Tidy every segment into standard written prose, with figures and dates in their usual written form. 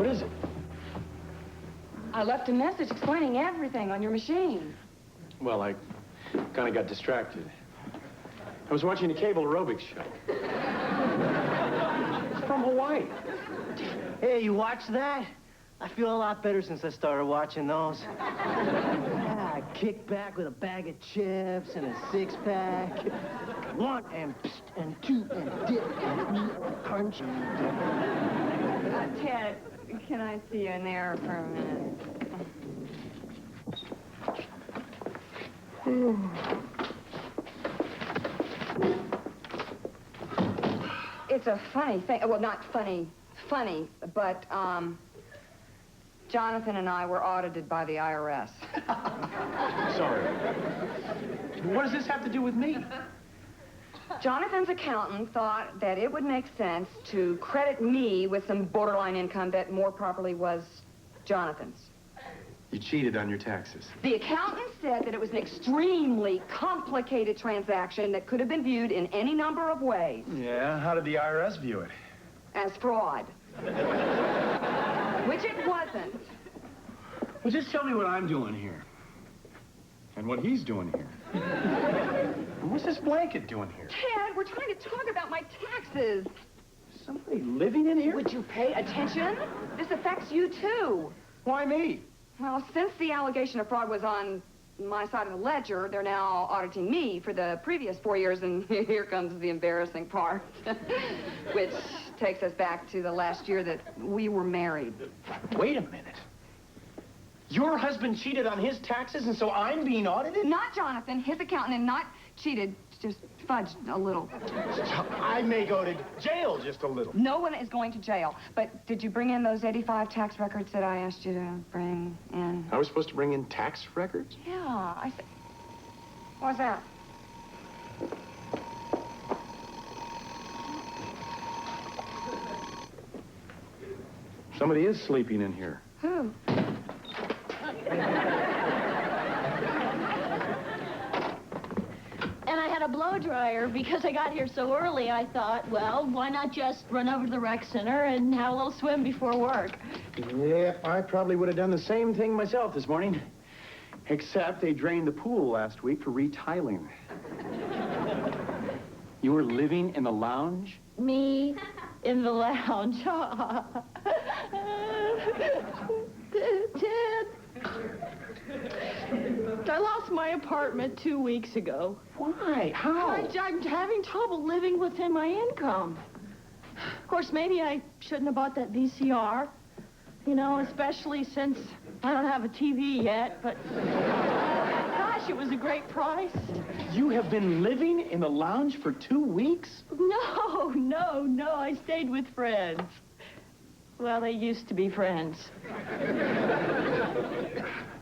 What is it? I left a message explaining everything on your machine. Well, I kind of got distracted. I was watching a cable aerobics show. It's from Hawaii. Hey, you watch that? I feel a lot better since I started watching those. Yeah, I kick back with a bag of chips and a six-pack. One and psst, and two and dip and three and crunch. Ted, can I see you in there for a minute? It's a funny thing. Well, not funny, but, Jonathan and I were audited by the IRS. Sorry. What does this have to do with me? Jonathan's accountant thought that it would make sense to credit me with some borderline income that more properly was Jonathan's. You cheated on your taxes. The accountant said that it was an extremely complicated transaction that could have been viewed in any number of ways. Yeah, how did the IRS view it? As fraud. Which it wasn't. Well, just tell me what I'm doing here. And what he's doing here. What's this blanket doing here? Ted, we're trying to talk about my taxes. Somebody living in here? Would you pay attention? This affects you, too. Why me? Well, since the allegation of fraud was on my side of the ledger, they're now auditing me for the previous 4 years, and here comes the embarrassing part, which takes us back to the last year that we were married. Wait a minute. Your husband cheated on his taxes, and so I'm being audited? Not Jonathan, his accountant, and not cheated, just fudged a little. I may go to jail just a little. No one is going to jail. But did you bring in those 85 tax records that I asked you to bring in? I was supposed to bring in tax records? Yeah, I said... What's that? Somebody is sleeping in here. Who? And I had a blow dryer because I got here so early. I thought, well, why not just run over to the rec center and have a little swim before work? Yep, I probably would have done the same thing myself this morning. Except they drained the pool last week for retiling. You were living in the lounge? Me in the lounge. Ted, I lost my apartment 2 weeks ago. Why? How? I'm having trouble living within my income. Of course, maybe I shouldn't have bought that VCR, you know, especially since I don't have a TV yet, but gosh, it was a great price. You have been living in the lounge for 2 weeks? No, I stayed with friends. Well, they used to be friends.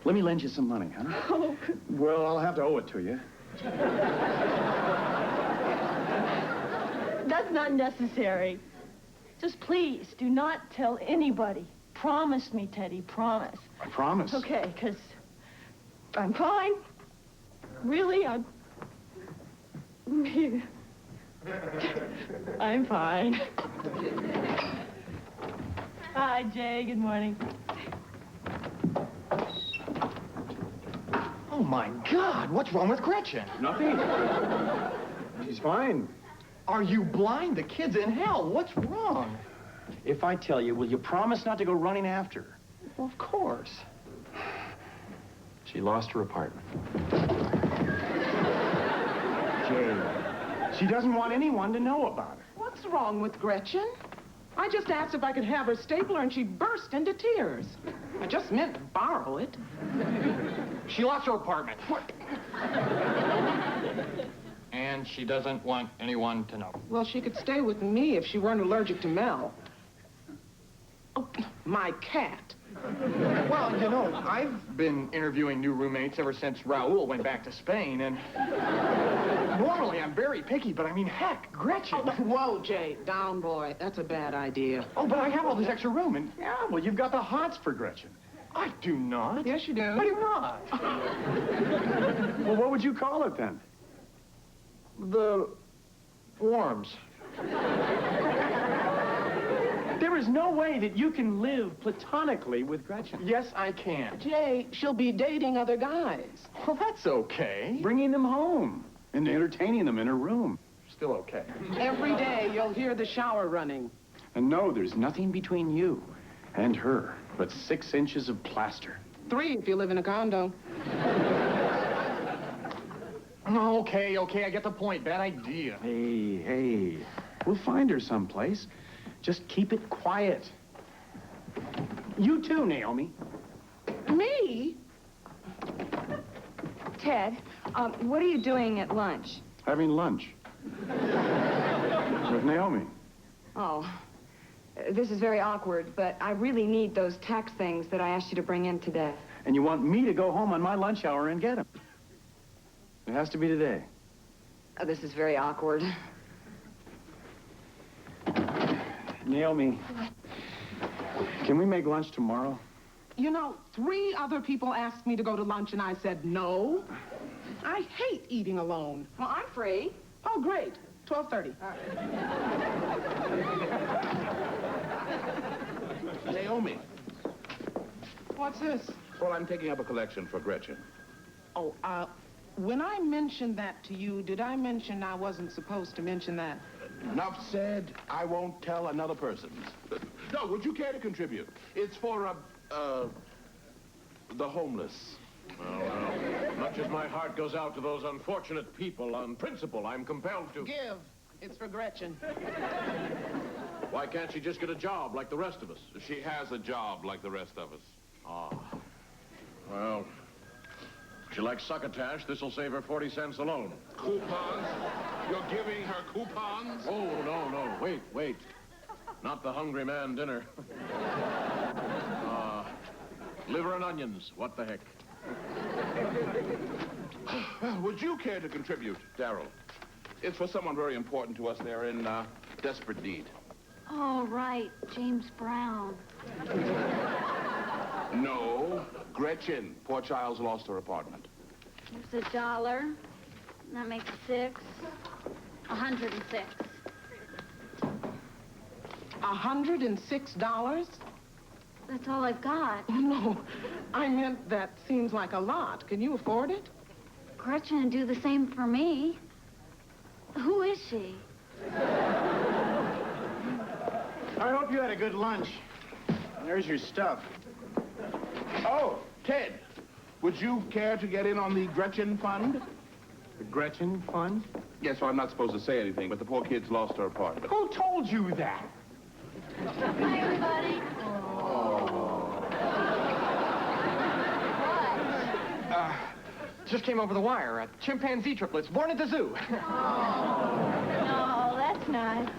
Let me lend you some money, huh? Oh. Well, I'll have to owe it to you. That's not necessary. Just please, do not tell anybody. Promise me, Teddy, promise. I promise. Okay, because I'm fine. Really, I'm fine. Hi, Jay. Good morning. Oh, my God. What's wrong with Gretchen? Nothing. She's fine. Are you blind? The kid's in hell. What's wrong? If I tell you, will you promise not to go running after her? Well, of course. She lost her apartment. Jay, she doesn't want anyone to know about it. What's wrong with Gretchen? I just asked if I could have her stapler and she burst into tears. I just meant to borrow it. She lost her apartment. What? And she doesn't want anyone to know. Well, she could stay with me if she weren't allergic to Mel. Oh, my cat. Well, you know, I've been interviewing new roommates ever since Raul went back to Spain, and normally I'm very picky, but I mean, heck, Gretchen. Oh, whoa, Jay, down, boy. That's a bad idea. Oh, but I have all this extra room, and Yeah, well, you've got the hots for Gretchen. I do not. Yes, you do. I do not. Well, what would you call it then? The worms. There is no way that you can live platonically with Gretchen. Yes, I can. Jay, she'll be dating other guys. Well, that's okay. Bringing them home and entertaining them in her room. Still okay. Every day you'll hear the shower running. And no, there's nothing between you and her but 6 inches of plaster. 3 if you live in a condo. Okay, I get the point. Bad idea. Hey, we'll find her someplace. Just keep it quiet. You too, Naomi. Me? Ted, what are you doing at lunch? Having lunch. With Naomi. Oh, this is very awkward, but I really need those tax things that I asked you to bring in today. And you want me to go home on my lunch hour and get them. It has to be today. Oh, this is very awkward. Naomi, can we make lunch tomorrow? You know, 3 other people asked me to go to lunch and I said no. I hate eating alone. Well, I'm free. Oh, great. 12:30. Naomi. What's this? Well, I'm taking up a collection for Gretchen. Oh, when I mentioned that to you, did I mention I wasn't supposed to mention that? Enough said. I won't tell another person. No, would you care to contribute? It's for, the homeless. Well, much as my heart goes out to those unfortunate people, on principle, I'm compelled to. Give. It's for Gretchen. Why can't she just get a job like the rest of us? She has a job like the rest of us. Well, if she likes succotash, this'll save her 40 cents alone. Coupons? You're giving her coupons? Oh, no. Wait. Not the hungry man dinner. Liver and onions. What the heck? Well, would you care to contribute, Darrell? It's for someone very important to us. They're in desperate need. Oh, right. James Brown. No, Gretchen. Poor child's lost her apartment. There's $1. That makes 6. 106. $106? That's all I've got. Oh, no. I meant that seems like a lot. Can you afford it? Gretchen would do the same for me. Who is she? I hope you had a good lunch. There's your stuff. Oh, Ted, would you care to get in on the Gretchen Fund? The Gretchen Fund? Yes, well, I'm not supposed to say anything, but the poor kid's lost her apartment. Who told you that? Hi, everybody. Just came over the wire. Chimpanzee triplets born at the zoo. No, that's nice.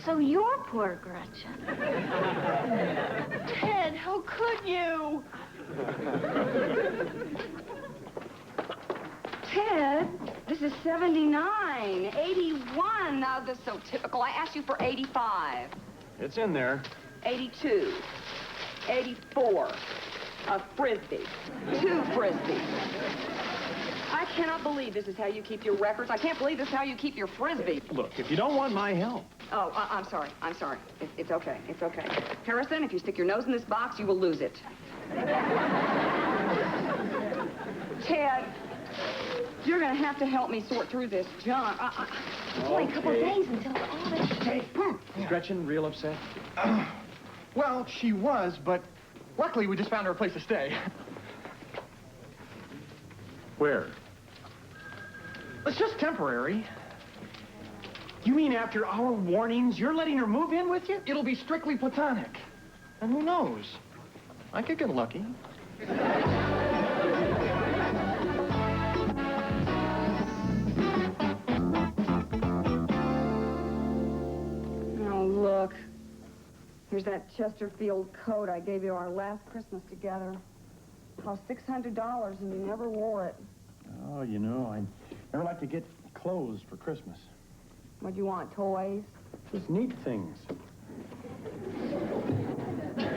So you're poor Gretchen. Ted, how could you? Ted, this is 79, 81. Now, this is so typical. I asked you for 85, It's in there. 82, 84, a Frisbee, 2 Frisbees. I cannot believe this is how you keep your records. I can't believe this is how you keep your Frisbee. Look, if you don't want my help. Oh, I'm sorry. It's okay. Harrison, if you stick your nose in this box, you will lose it. Ted, you're going to have to help me sort through this junk. It's only a couple of days until the audit. Hey, is Gretchen real upset? Well, she was, but luckily we just found her a place to stay. Where? It's just temporary. You mean after our warnings, you're letting her move in with you? It'll be strictly platonic. And who knows? I could get lucky. Oh, look. Here's that Chesterfield coat I gave you our last Christmas together. It cost $600 and you never wore it. Oh, you know, I never like to get clothes for Christmas. What do you want, toys? Just neat things.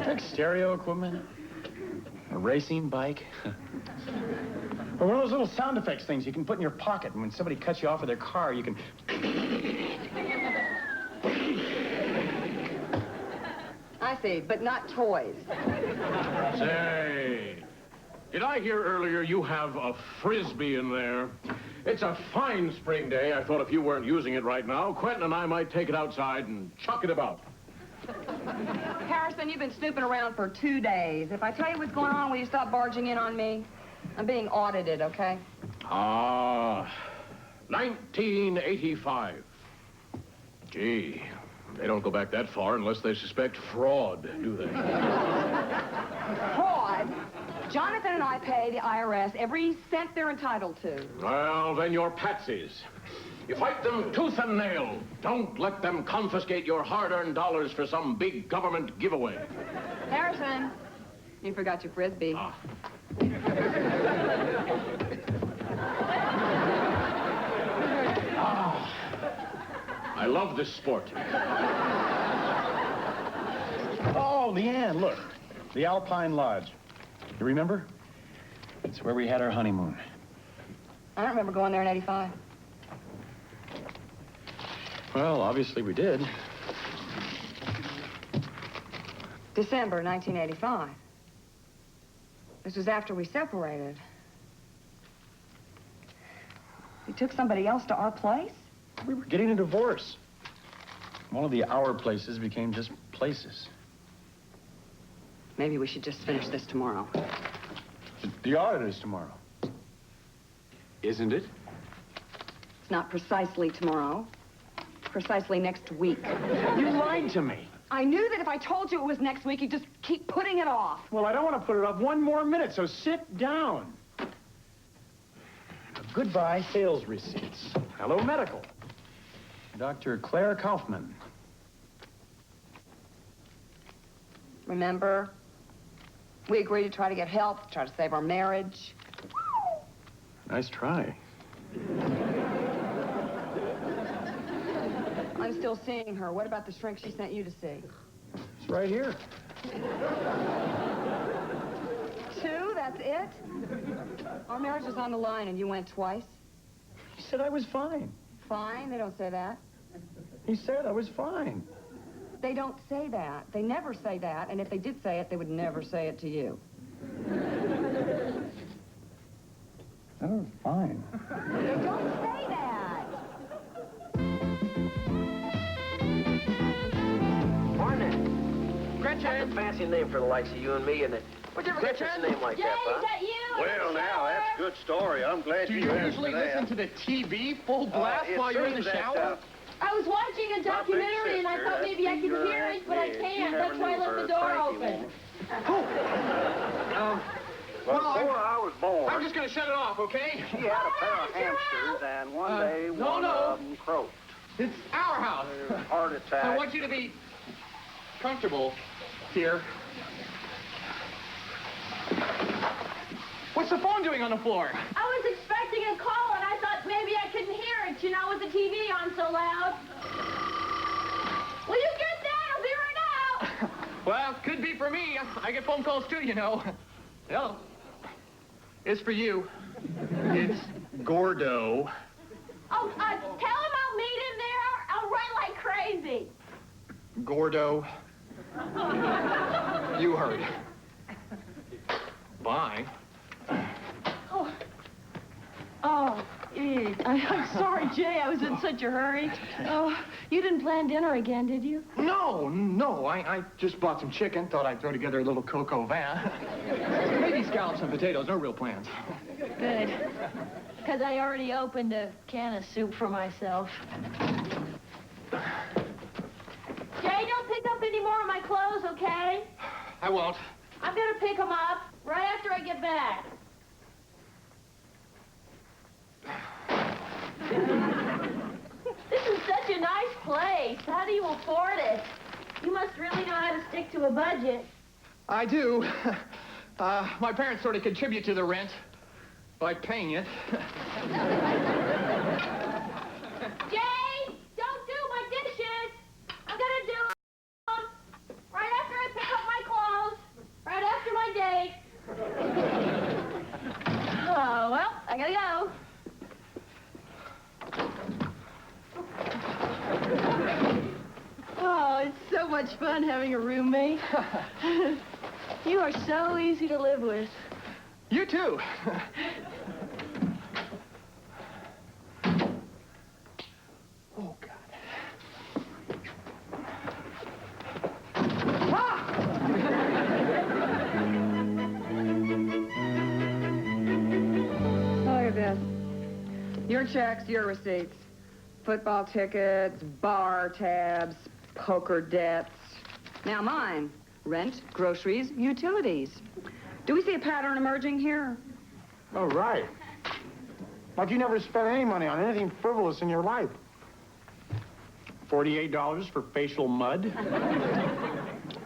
Like stereo equipment, a racing bike, or one of those little sound effects things you can put in your pocket, and when somebody cuts you off with their car, you can... I see, but not toys. Say, did I hear earlier you have a Frisbee in there? It's a fine spring day. I thought if you weren't using it right now, Quentin and I might take it outside and chuck it about. Harrison, you've been snooping around for 2 days. If I tell you what's going on, will you stop barging in on me? I'm being audited, okay? 1985. Gee, they don't go back that far unless they suspect fraud, do they? Fraud? Jonathan and I pay the IRS every cent they're entitled to. Well, then you're patsies. You fight them tooth and nail. Don't let them confiscate your hard-earned dollars for some big government giveaway. Harrison, you forgot your Frisbee. Ah. I love this sport. Oh, Leanne, look. The Alpine Lodge. You remember? It's where we had our honeymoon. I don't remember going there in '85. Well, obviously we did. December 1985. This was after we separated. You took somebody else to our place? We were getting a divorce. One of the our places became just places. Maybe we should just finish this tomorrow. The audit is tomorrow. Isn't it? It's not precisely tomorrow. Precisely next week. You lied to me. I knew that if I told you it was next week, you'd just keep putting it off. Well, I don't want to put it off one more minute, so sit down. Goodbye sales receipts. Hello, medical. Dr. Claire Kaufman. Remember? We agreed to try to get help, try to save our marriage. Nice try. I'm still seeing her. What about the shrink she sent you to see? It's right here. 2, that's it? Our marriage was on the line and you went twice? He said I was fine. Fine, they don't say that. He said I was fine. They don't say that. They never say that, and if they did say it, they would never say it to you. I was fine. They don't say that. Morning. Gretchen! That's a fancy name for the likes of you and me, and where'd you ever get Gretchen? this name like Jay, that, is huh? that you? Well, now, that's a good story. I'm glad Do you you asked usually for that. listen to the TV full blast It while you're in the seems that, shower? I was watching a my big documentary and I sister, thought that's maybe I could your hear Aunt it, but I Liz. You can't. never That's why I knew left her, the door cranky open. woman. Well, Before I was born, I'm just gonna shut it off, okay? she had a pair of hamsters, and one day no, one no. of them croaked. It's our house. Heart attack. I want you to be comfortable here. What's the phone doing on the floor? I was expecting a call and I thought maybe I couldn't hear it, you know, with the TV on so loud. Will you get that? I'll be right out. Well, could be for me. I get phone calls too, you know. Hello. It's for you. It's Gordo. Oh, tell him I'll meet him there. I'll run like crazy. Gordo. You heard. Bye. Oh, I'm sorry, Jay. I was in such a hurry. Oh, you didn't plan dinner again, did you? No. I just bought some chicken. Thought I'd throw together a little cocoa van. Maybe scallops and potatoes. No real plans. Good. Because I already opened a can of soup for myself. Jay, don't pick up any more of my clothes, okay? I won't. I'm going to pick them up right after I get back. This is such a nice place. How do you afford it? You must really know how to stick to a budget. I do. My parents sort of contribute to the rent by paying it. Jay, don't do my dishes. I'm going to do them right after I pick up my clothes, right after my date. Oh, well, I got to go. Oh, it's so much much fun having a roommate. You are so easy to live with. You too. Oh, God. Look at this. Your checks, your receipts. Football tickets, bar tabs, poker debts. Now mine. Rent, groceries, utilities. Do we see a pattern emerging here? Oh, right. Like you never spent any money on anything frivolous in your life. $48 for facial mud.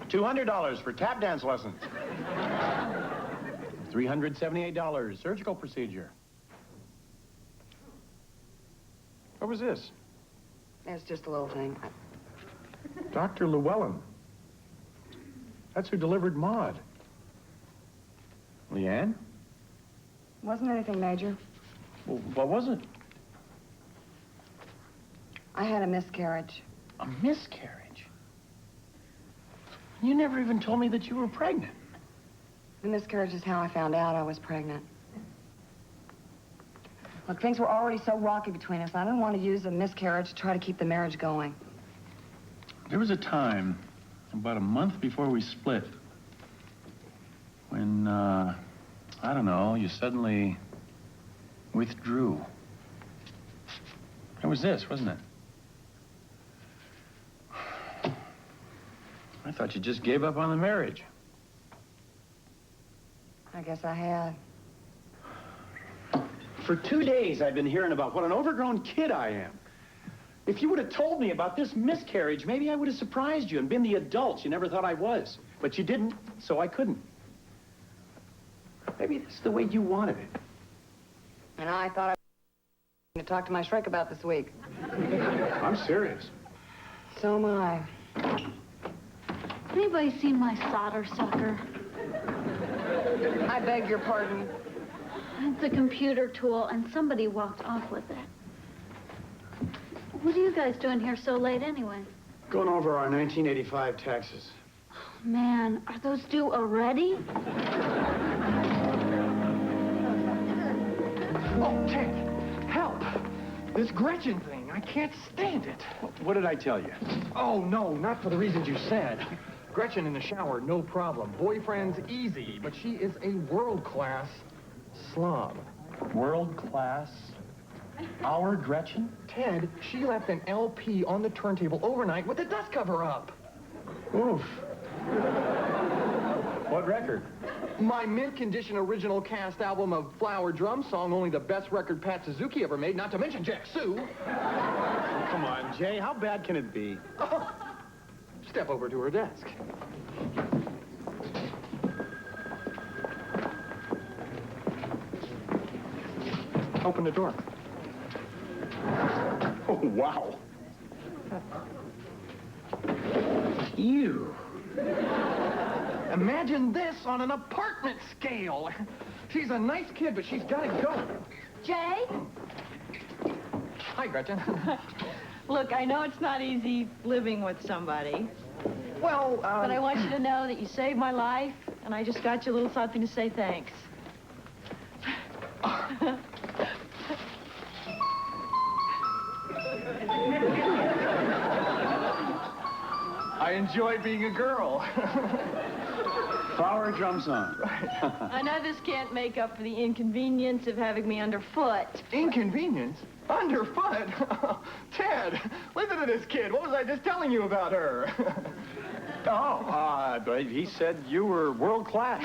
$200 for tap dance lessons. $378 surgical procedure. What was this? It's just a little thing. Dr. Llewellyn. That's who delivered Maud. Leanne? Wasn't anything major. Well, what was it? I had a miscarriage. A miscarriage? You never even told me that you were pregnant. The miscarriage is how I found out I was pregnant. Look, things were already so rocky between us. I didn't want to use a miscarriage to try to keep the marriage going. There was a time, about a month before we split, when, I don't know, you suddenly withdrew. It was this, wasn't it? I thought you just gave up on the marriage. I guess I had. For 2 days, I've been hearing about what an overgrown kid I am. If you would have told me about this miscarriage, maybe I would have surprised you and been the adult you never thought I was. But you didn't, so I couldn't. Maybe this is the way you wanted it. And I thought I was going to talk to my Shrek about this week. I'm serious. So am I. Anybody seen my solder sucker? I beg your pardon. It's a computer tool, and somebody walked off with it. What are you guys doing here so late anyway? Going over our 1985 taxes. Man, are those due already? Oh, Ted, help. This Gretchen thing, I can't stand it. What did I tell you? Oh, no, not for the reasons you said. Gretchen in the shower, no problem. Boyfriend's easy, but she is a world-class slob. World-class? Our Gretchen? Ted, she left an LP on the turntable overnight with the dust cover up. Oof. What record? My mint-condition original cast album of Flower Drum Song, only the best record Pat Suzuki ever made, not to mention Jack Sue. Come on, Jay, how bad can it be? Oh. Step over to her desk. Open the door. Oh, wow. Ew. Imagine this on an apartment scale. She's a nice kid, but she's got to go. Jay? Hi, Gretchen. Look, I know it's not easy living with somebody, Well, but I want you to know that you saved my life, and I just got you a little something to say thanks. I enjoy being a girl. Flower Drum Song. I know this can't make up for the inconvenience of having me underfoot. Inconvenience? Underfoot? Ted, listen to this kid. What was I just telling you about her? But he said you were world class.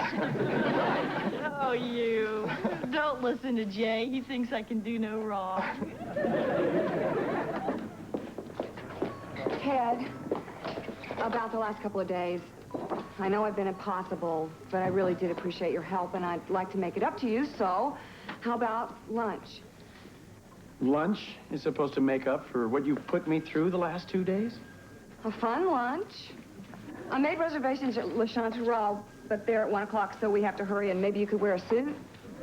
Oh, you. Don't listen to Jay. He thinks I can do no wrong. Ted, about the last couple of days, I know I've been impossible, but I really did appreciate your help, and I'd like to make it up to you, so how about lunch? Lunch is supposed to make up for what you've put me through the last 2 days? A fun lunch. I made reservations at Le Chanterelle, but they're at 1 o'clock, so we have to hurry, and maybe you could wear a suit?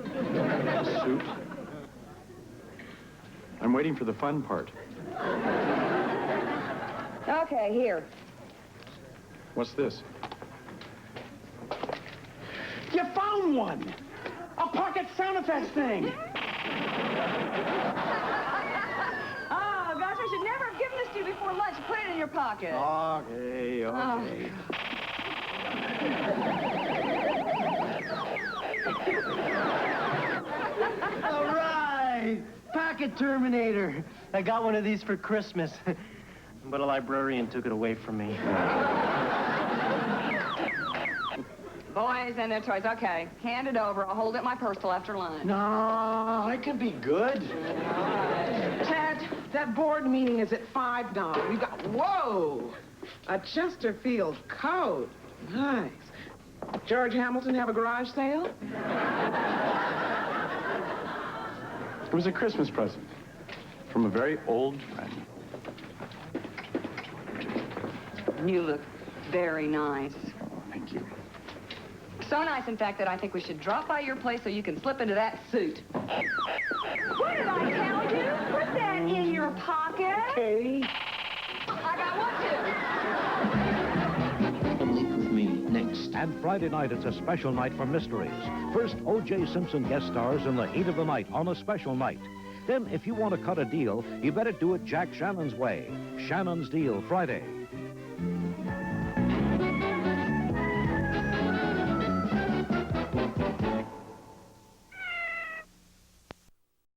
A suit? I'm waiting for the fun part. Okay, here. What's this? You found one! A pocket sound effects thing! Oh, gosh, I should never have given this to you before lunch. Put it in your pocket. Okay, okay. All right! Pocket Terminator. I got one of these for Christmas. But a librarian took it away from me. Boys and their toys. Okay, hand it over. I'll hold it in my purse till after lunch. No, I can be good. Ted, that board meeting is at $5. We got, whoa, a Chesterfield coat. Nice. George Hamilton have a garage sale? It was a Christmas present from a very old friend. You look very nice. Oh, thank you. So nice, in fact, that I think we should drop by your place so you can slip into that suit. What did I tell you? Put that in your pocket. Katie. I got one, too. Leap with me next. And Friday night, it's a special night for mysteries. First, O.J. Simpson guest stars in the heat of the night on a special night. Then, if you want to cut a deal, you better do it Jack Shannon's way. Shannon's Deal, Friday.